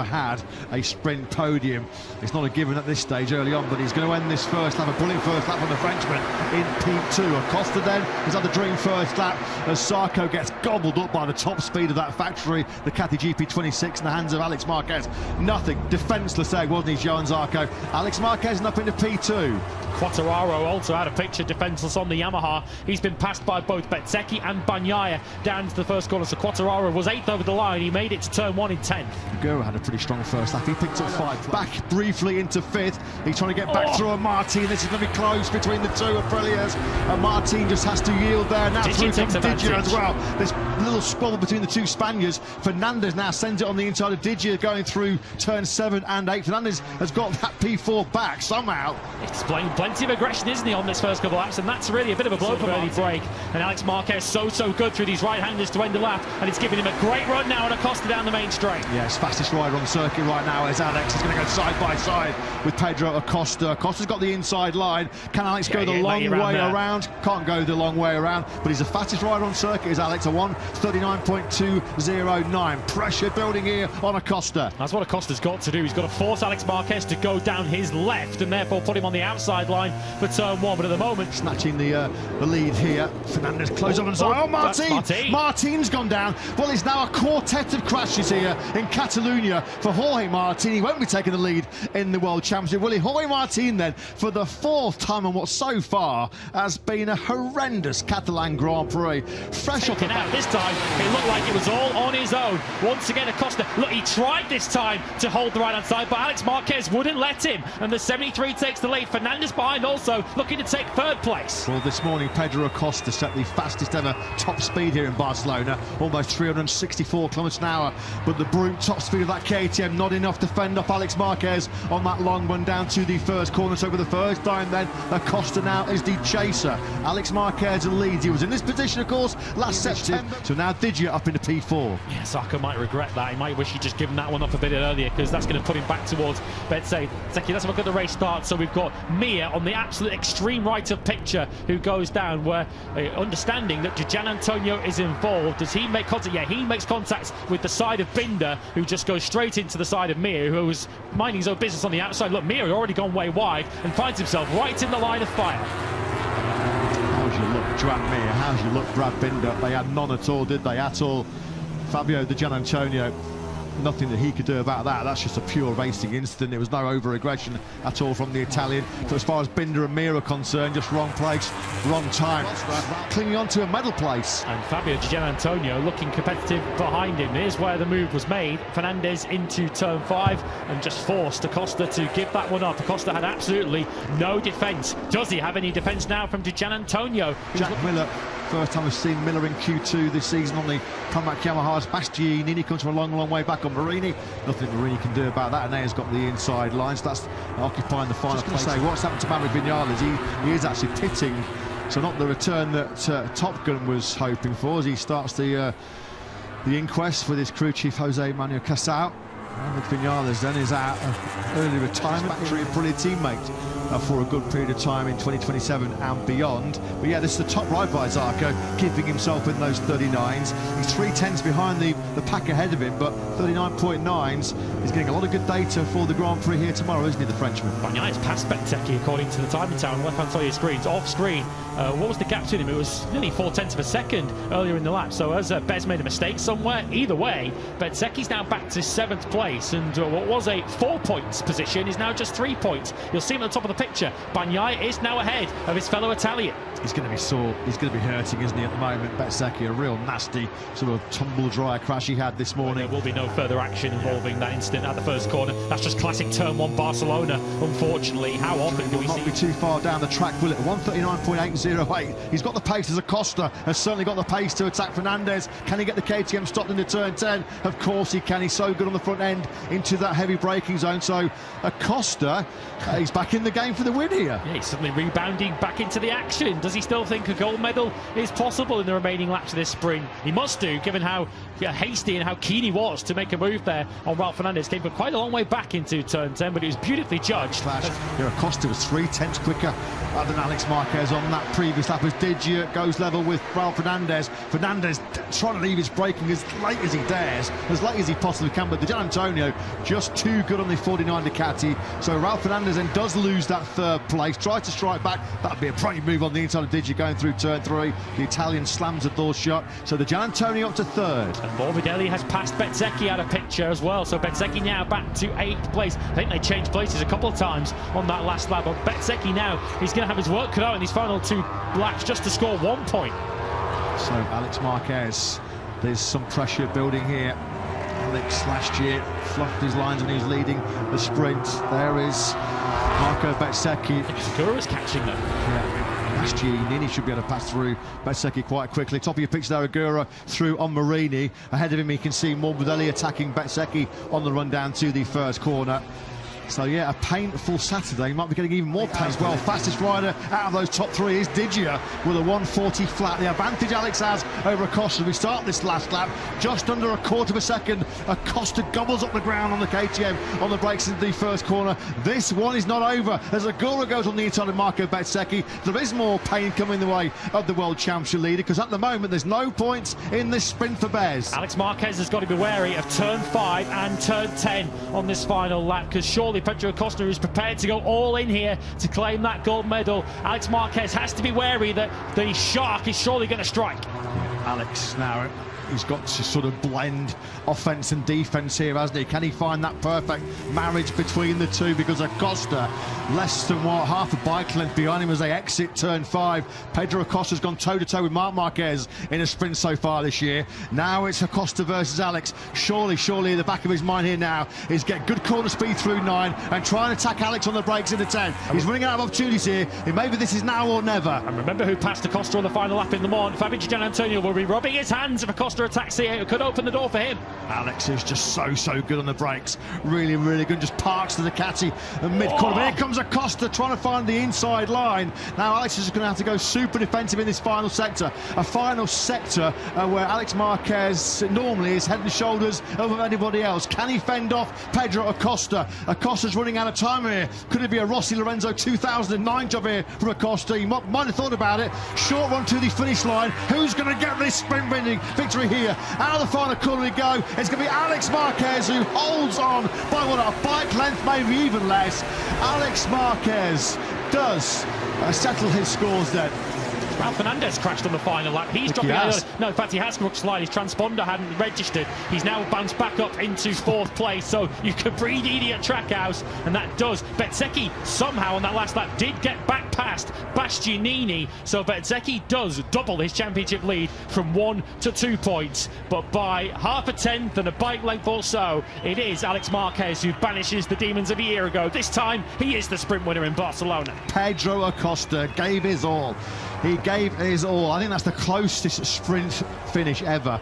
had a sprint podium. It's not a given at this stage early on, but he's going to end this first lap, a brilliant first lap on the Frenchman in P2. Acosta then has had the dream first lap as Sarko gets gobbled up by the top speed of that factory, the Cathy GP26 in the hands of Alex Marquez. Nothing, defenceless egg, wasn't he, Johan Zarco? Alex Marquez up into P2. Quartararo also had a picture defenceless on the Yamaha. He's been passed by both Bezzecchi and Bagnaia down to the first corner. So Quartararo was 8th over the line. He made it to turn 1 in 10th. Gura had a pretty strong first lap. He picked up 5. Back briefly into 5th. He's trying to get back through a Martin. This is going to be close between the two Aprilias. And Martin just has to yield there. Now through comes Digia as well. There's a little squabble between the two Spaniards. Fernandez now sends it on the inside of Digia going through turn 7 and 8. Fernandez has got that P4 back somehow. It's playing plenty of aggression, isn't he, on this first couple of laps, and that's really a bit of a blow for early break. And Alex Marquez so good through these right-handers to end the lap, and it's giving him a great run now and Acosta down the main straight. Yes, fastest rider on the circuit right now is Alex. He's going to go side by side with Pedro Acosta. Acosta's got the inside line. Can Alex go the long way around? Can't go the long way around, but he's the fastest rider on circuit is Alex, a 1:39.209. Pressure building here on Acosta. That's what Acosta's got to do. He's got to force Alex Marquez to go down his left and therefore put him on the outside line for turn 1, but at the moment snatching the lead here. Fernandez close up and side. Oh, Martin! Martin's gone down. Well, it's now a quartet of crashes here in Catalonia for Jorge Martin. He won't be taking the lead in the World Championship, will he? Jorge Martin then, for the 4th time on what so far has been a horrendous Catalan Grand Prix. Fresh off the back. This time, it looked like it was all on his own. Once again, Acosta, look, he tried this time to hold the right-hand side, but Alex Marquez wouldn't let him, and the 73 takes the lead. Fernandez behind also, looking to take 3rd place. Well, this morning, Pedro Acosta set the fastest ever top speed here in Barcelona, almost 364 kilometers an hour, but the brute top speed of that KTM not enough to fend off Alex Marquez on that long run down to the first corner. So for the first time then, Acosta now is the chaser. Alex Marquez leads. He was in this position, of course, last September. So now Digia up into P4. Yeah, Sarko might regret that. He might wish he'd just given that one up a bit earlier, because that's going to put him back towards Bezzecchi. Let's have a look at the race start. So we've got Mir on the absolute extreme right of picture who goes down, where understanding that Gian Antonio is involved. Does he make contact? Yeah, he makes contact with the side of Binder, who just goes straight into the side of Mir, who was minding his own business on the outside. Look, Mir had already gone way wide and finds himself right in the line of fire. How's your look, Joan Mir? How's your look, Brad Binder? They had none at all, did they? At all. Fabio Di Gian Antonio, nothing that he could do about that. That's just a pure racing incident. It was no over-aggression at all from the Italian. But as far as Binder and Mir are concerned, just wrong place, wrong time. Clinging on to a medal place. And Fabio Di Gian Antonio looking competitive behind him. Here's where the move was made. Fernandez into turn 5 and just forced Acosta to give that one up. Acosta had absolutely no defence. Does he have any defence now from Di Gian Antonio? Jack Miller. First time we've seen Miller in Q2 this season on the Climax Yamaha's. Bastianini comes from a long way back on Marini. Nothing Marini can do about that, and Nea's got the inside line, so that's occupying the final place. Say, what's happened to Maverick Vinales? He is actually pitting, so not the return that Top Gun was hoping for as he starts the inquest with his crew chief Jose Manuel Casal. Maverick Vinales then is out early retirement, factory and brilliant teammate for a good period of time in 2027 and beyond. But yeah, this is the top ride by Zarco, keeping himself in those 39s. He's 3/10s behind the pack ahead of him, but 39.9s. He's getting a lot of good data for the Grand Prix here tomorrow, isn't he, the Frenchman? Bagnaia is past Bezzecchi according to the timing tower on left-hand side of your screens. Off screen, what was the gap between him? It was nearly 4/10 of a second earlier in the lap. So has Bez made a mistake somewhere? Either way, Bezzecchi's now back to 7th place, and what was a 4 points position is now just 3 points. You'll see him at the top of the picture. Bagnaia is now ahead of his fellow Italian. He's going to be sore. He's going to be hurting, isn't he, at the moment? Bezzecchi, a real nasty sort of tumble-dry crash he had this morning. Well, there will be no further action involving that incident at the first corner. That's just classic turn 1 Barcelona, unfortunately. How often do we see... Not be too far down the track, will it? 1:39.808. He's got the pace as Acosta, has certainly got the pace to attack Fernandez. Can he get the KTM stopped into turn 10? Of course he can. He's so good on the front end into that heavy braking zone. So Acosta, he's back in the game for the win here. Yeah, he's suddenly rebounding back into the action. Does he still think a gold medal is possible in the remaining laps of this sprint? He must do, given how hasty and how keen he was to make a move there on Ralph Fernandez. Came quite a long way back into turn 10, but it was beautifully judged. Here, Acosta was 3/10 quicker than Alex Marquez on that previous lap as Digia goes level with Ralph Fernandez. Fernandez trying to leave his braking as late as he dares, as late as he possibly can, but the Gian Antonio Antonio just too good on the 49 Ducati. So Raul Fernandez then does lose that third place, tries to strike back. That'd be a pretty move on the inside of Digi going through turn 3. The Italian slams the door shut. So the Gian Antonio up to 3rd. And Morbidelli has passed Bezzecchi out of picture as well. So Bezzecchi now back to 8th place. I think they changed places a couple of times on that last lap. But Bezzecchi now, he's going to have his work cut out in these final 2 laps just to score 1 point. So Alex Marquez, there's some pressure building here. Alex last year fluffed his lines when he was leading the sprint. There is Marco Bezzecchi. Segura's catching them. Yeah. Last year, Nini should be able to pass through Bezzecchi quite quickly. Top of your picture there, Agura through on Marini. Ahead of him, you can see Morbidelli attacking Bezzecchi on the run down to the first corner. So yeah, a painful Saturday. Might be getting even more pain as well. Fastest rider out of those top 3 is Digia with a 140 flat. The advantage Alex has over Acosta. We start this last lap just under a quarter of a second. Acosta gobbles up the ground on the KTM on the brakes into the first corner. This one is not over as Agura goes on the inside of Marco Bezzecchi. There is more pain coming the way of the World Championship leader because at the moment there's no points in this sprint for Bez. Alex Marquez has got to be wary of turn 5 and turn 10 on this final lap because surely Pedro Acosta is prepared to go all in here to claim that gold medal. Alex Marquez has to be wary that the shark is surely going to strike. Alex now, he's got to sort of blend offence and defence here, hasn't he? Can he find that perfect marriage between the two? Because Acosta, less than half a bike length behind him as they exit turn 5. Pedro Acosta's gone toe-to-toe with Marc Marquez in a sprint so far this year. Now it's Acosta versus Alex. Surely in the back of his mind here now is get good corner speed through 9 and try and attack Alex on the brakes into 10. He's running out of opportunities here. Maybe this is now or never. And remember who passed Acosta on the final lap in Le Mans. Fabian Gian Antonio will be rubbing his hands if Acosta attacks here. It could open the door for him. Alex is just so good on the brakes. Really good. Just parks the Ducati mid-corner. But here comes Acosta trying to find the inside line. Now Alex is going to have to go super defensive in this final sector. A final sector where Alex Marquez normally is head and shoulders over anybody else. Can he fend off Pedro Acosta? Acosta's running out of time here. Could it be a Rossi Lorenzo 2009 job here from Acosta? He might have thought about it. Short run to the finish line. Who's going to get this sprint winning victory here? Out of the final corner we go. It's going to be Alex Marquez who holds on by what, a bike length, maybe even less. Alex Marquez does settle his scores then. Raul Fernandez crashed on the final lap. He's dropping out. No, in fact, he has crooked slide. His transponder hadn't registered. He's now bounced back up into 4th place. So you could breed idiot Trackhouse, and that does. Bezzecchi somehow on that last lap did get back past Bastianini. So Bezzecchi does double his championship lead from 1 to 2 points. But by half a tenth and a bike length or so, it is Alex Marquez who banishes the demons of a year ago. This time, he is the sprint winner in Barcelona. Pedro Acosta gave his all. He gave his all. I think that's the closest sprint finish ever.